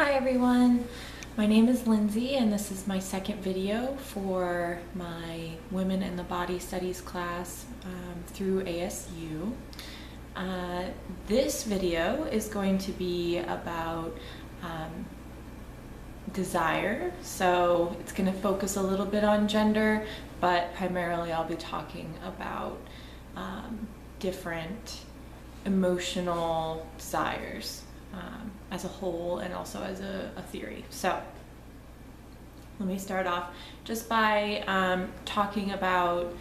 Hi everyone, my name is Lindsay and this is my second video for my Women in the Body Studies class through ASU. This video is going to be about desire, so it's going to focus a little bit on gender, but primarily I'll be talking about different emotional desires as a whole and also as a theory. So let me start off just by talking about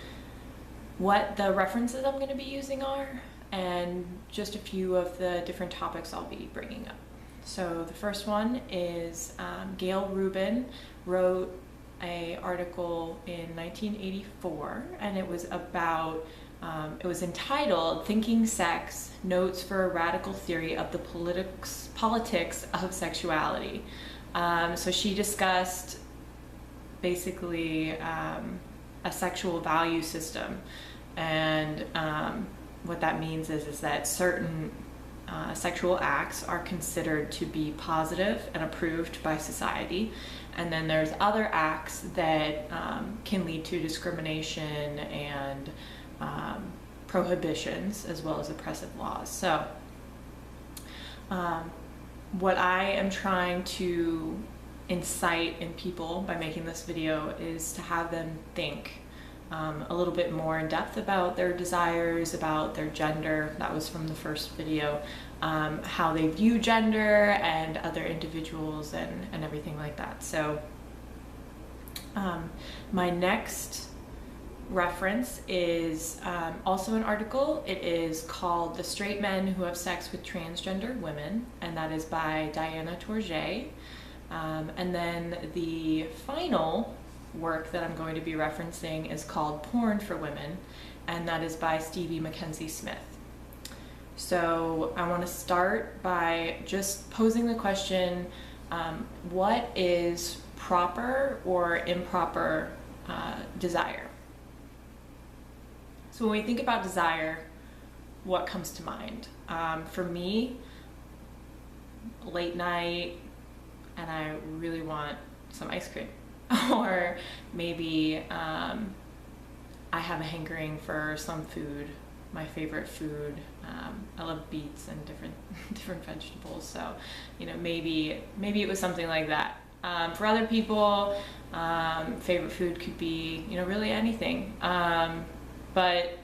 what the references I'm going to be using are and just a few of the different topics I'll be bringing up. So the first one is Gail Rubin wrote an article in 1984, and it was about it was entitled Thinking Sex, Notes for a Radical Theory of the Politics of Sexuality. So she discussed basically a sexual value system, and what that means is that certain sexual acts are considered to be positive and approved by society, and then there's other acts that can lead to discrimination and prohibitions as well as oppressive laws. So what I am trying to incite in people by making this video is to have them think a little bit more in depth about their desires, about their gender. That was from the first video. How they view gender and other individuals and everything like that. So my next reference is also an article. It is called The Straight Men Who Have Sex with Transgender Women, and that is by Diana Tourget. And then the final work that I'm going to be referencing is called Porn for Women, and that is by Stevie Mackenzie Smith. So I want to start by just posing the question, what is proper or improper desire? So when we think about desire, what comes to mind? For me, late night and I really want some ice cream. Or maybe I have a hankering for some food, my favorite food. I love beets and different vegetables, so maybe it was something like that. For other people, favorite food could be really anything. But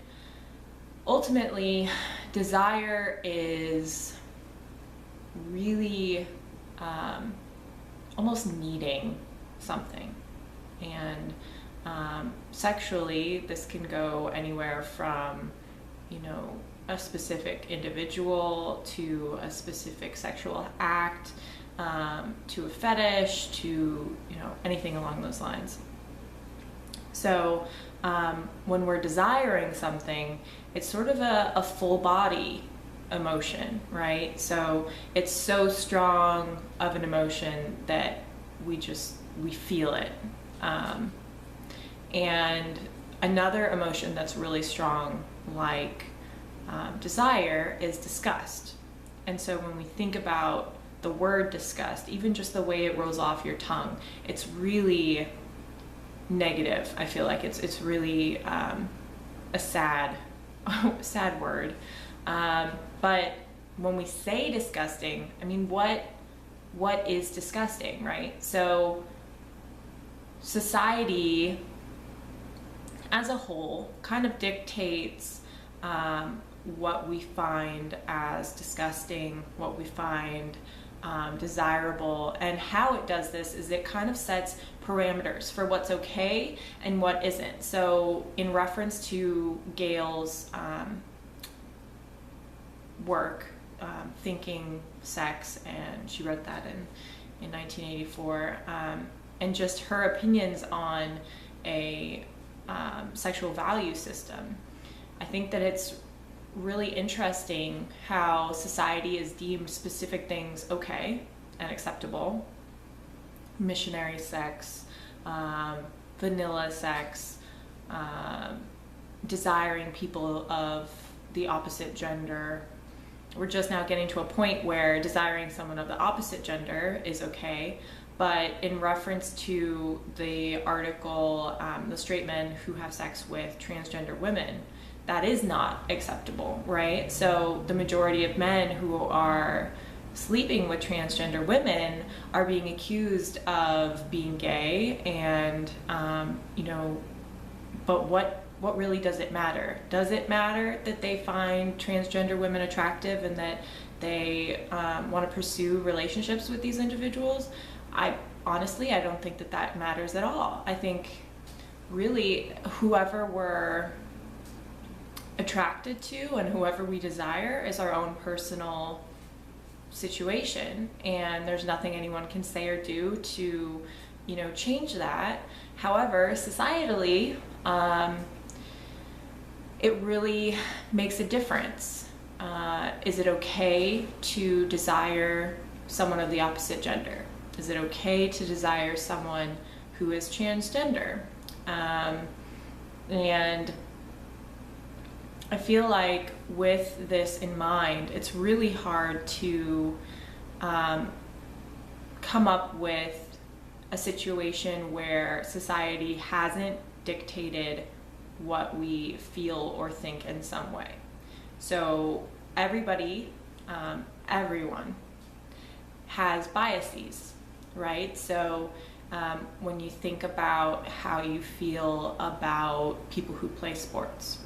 ultimately, desire is really almost needing something. And sexually, this can go anywhere from a specific individual to a specific sexual act, to a fetish, to anything along those lines. So when we're desiring something, it's sort of a full body emotion, right? So it's so strong of an emotion that we feel it. And another emotion that's really strong, like desire, is disgust. And so when we think about the word disgust, even just the way it rolls off your tongue, it's really negative. I feel like it's really a sad word. But when we say disgusting, I mean, what is disgusting, right? So society as a whole kind of dictates what we find as disgusting, what we find desirable, and how it does this is it kind of sets parameters for what's okay and what isn't. So in reference to Gail's work, Thinking Sex, and she wrote that in 1984, and just her opinions on a sexual value system, I think that it's really interesting how society has deemed specific things okay and acceptable. Missionary sex, vanilla sex, desiring people of the opposite gender, we're just now getting to a point where desiring someone of the opposite gender is okay. But in reference to the article, the straight men who have sex with transgender women, that is not acceptable, right? So the majority of men who are sleeping with transgender women are being accused of being gay, and but what really does it matter? Does it matter that they find transgender women attractive and that they want to pursue relationships with these individuals? I don't think that matters at all. I think really whoever we're attracted to and whoever we desire is our own personal situation, and there's nothing anyone can say or do to change that. However, societally, it really makes a difference. Is it okay to desire someone of the opposite gender? Is it okay to desire someone who is transgender? And I feel like with this in mind, it's really hard to come up with a situation where society hasn't dictated what we feel or think in some way. So everybody, everyone has biases, right? So when you think about how you feel about people who play sports,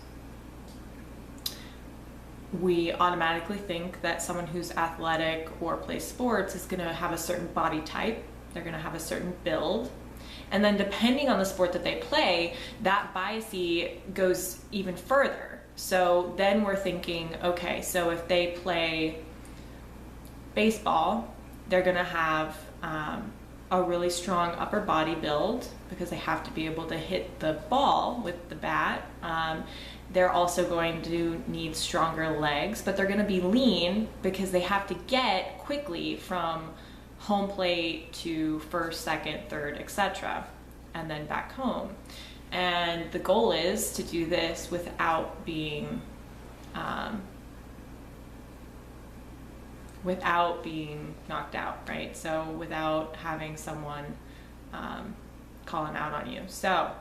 we automatically think that someone who's athletic or plays sports is going to have a certain body type, they're going to have a certain build, and then depending on the sport that they play, that bias goes even further. So then we're thinking, okay, so if they play baseball, they're going to have a really strong upper body build because they have to be able to hit the ball with the bat. They're also going to need stronger legs, but they're going to be lean because they have to get quickly from home plate to first, second, third, etc., and then back home. And the goal is to do this without being knocked out, right? So without having someone calling out on you. So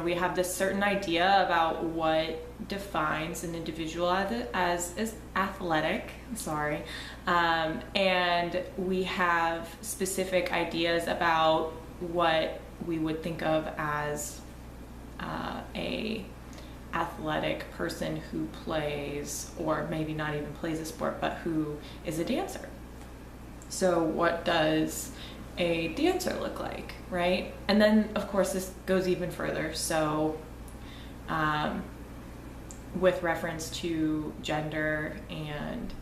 we have this certain idea about what defines an individual as athletic, and we have specific ideas about what we would think of as a athletic person who plays, or maybe not even plays a sport, but who is a dancer. So what does a dancer look like, right? And then of course this goes even further. So with reference to gender and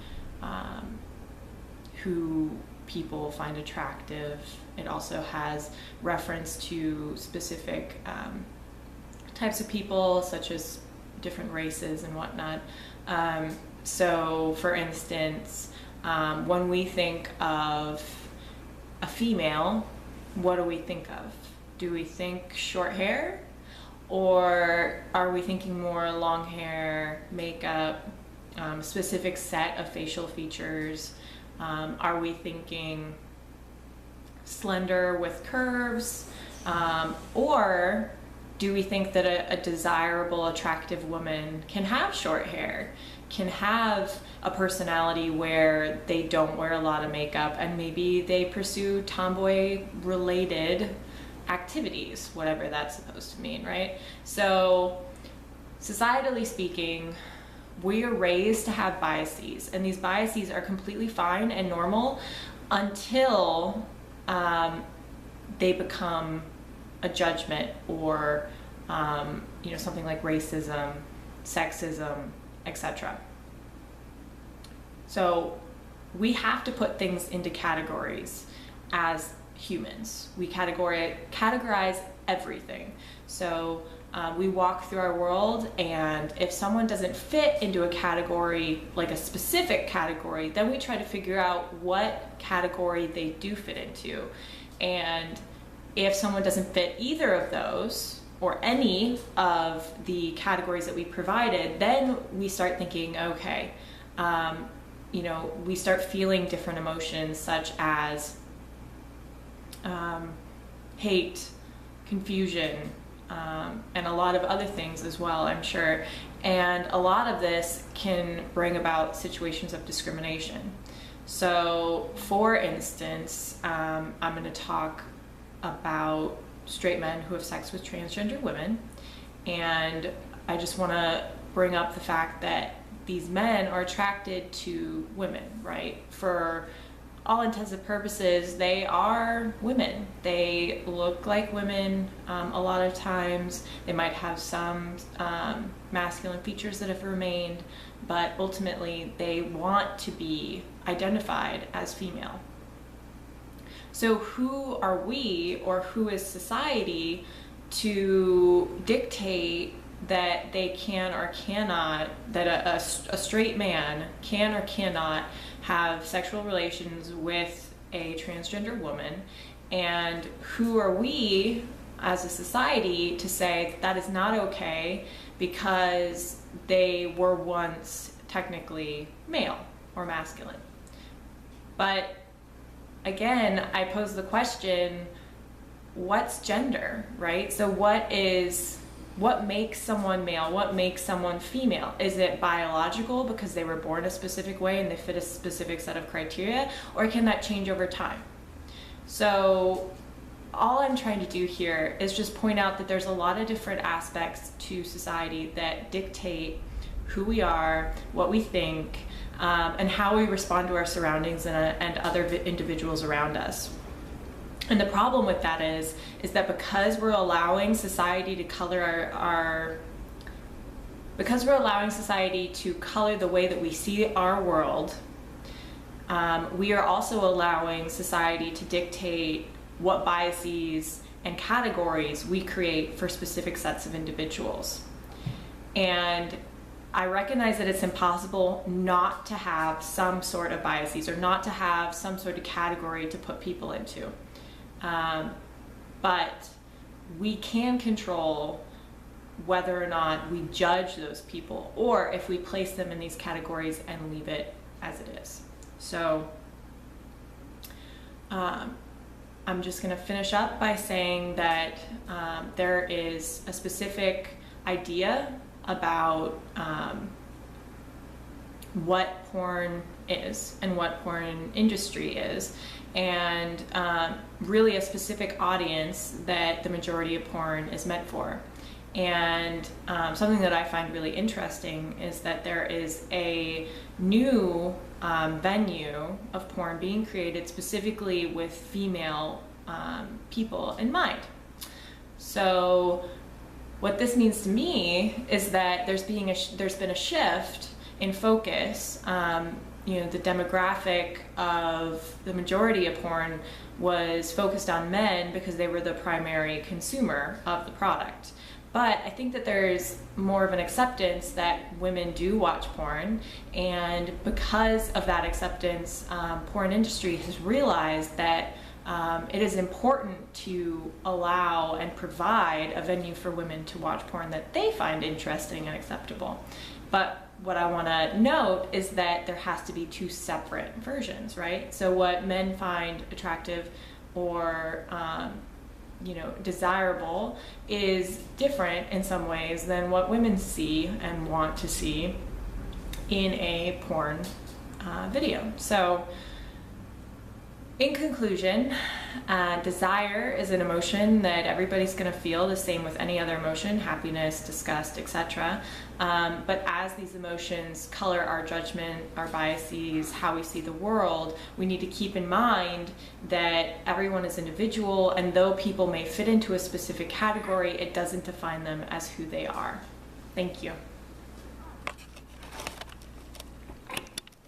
who people find attractive, it also has reference to specific types of people, such as different races and whatnot. So for instance, when we think of a female, what do we think of? Do we think short hair? Or are we thinking more long hair, makeup, specific set of facial features? Are we thinking slender with curves? Or do we think that a desirable, attractive woman can have short hair, can have a personality where they don't wear a lot of makeup, and maybe they pursue tomboy-related activities, whatever that's supposed to mean, right? So, societally speaking, we are raised to have biases, and these biases are completely fine and normal until they become a judgment, or something like racism, sexism, etc. So we have to put things into categories as humans. We categorize everything. So we walk through our world, and if someone doesn't fit into a category, like a specific category, then we try to figure out what category they do fit into. And if someone doesn't fit either of those, or any of the categories that we provided, then we start thinking, okay, we start feeling different emotions such as hate, confusion, and a lot of other things as well, I'm sure. And a lot of this can bring about situations of discrimination. So, for instance, I'm going to talk about straight men who have sex with transgender women, and I just want to bring up the fact that these men are attracted to women, right? For all intents and purposes, they are women. They look like women a lot of times. They might have some masculine features that have remained, but ultimately they want to be identified as female. So who are we, or who is society, to dictate that they can or cannot, that a straight man can or cannot have sexual relations with a transgender woman? And who are we as a society to say that is not okay because they were once technically male or masculine? But again, I pose the question, what's gender, right? So what makes someone male? What makes someone female? Is it biological because they were born a specific way and they fit a specific set of criteria? Or can that change over time? So all I'm trying to do here is just point out that there's a lot of different aspects to society that dictate who we are, what we think, and how we respond to our surroundings and other individuals around us. And the problem with that is that because we're allowing society to color because we're allowing society to color the way that we see our world, we are also allowing society to dictate what biases and categories we create for specific sets of individuals. And I recognize that it's impossible not to have some sort of biases or not to have some sort of category to put people into. But we can control whether or not we judge those people, or if we place them in these categories and leave it as it is. So I'm just going to finish up by saying that there is a specific idea about what porn is and what porn industry is, and really a specific audience that the majority of porn is meant for. And something that I find really interesting is that there is a new venue of porn being created specifically with female people in mind. So what this means to me is that there's been a shift in focus. The demographic of the majority of porn was focused on men because they were the primary consumer of the product. But I think that there's more of an acceptance that women do watch porn, and because of that acceptance, porn industry has realized that it is important to allow and provide a venue for women to watch porn that they find interesting and acceptable. But what I want to note is that there has to be two separate versions, right? So what men find attractive or desirable is different in some ways than what women see and want to see in a porn video. So in conclusion, desire is an emotion that everybody's going to feel, the same with any other emotion, happiness, disgust, etc. But as these emotions color our judgment, our biases, how we see the world, we need to keep in mind that everyone is individual, and though people may fit into a specific category, it doesn't define them as who they are. Thank you.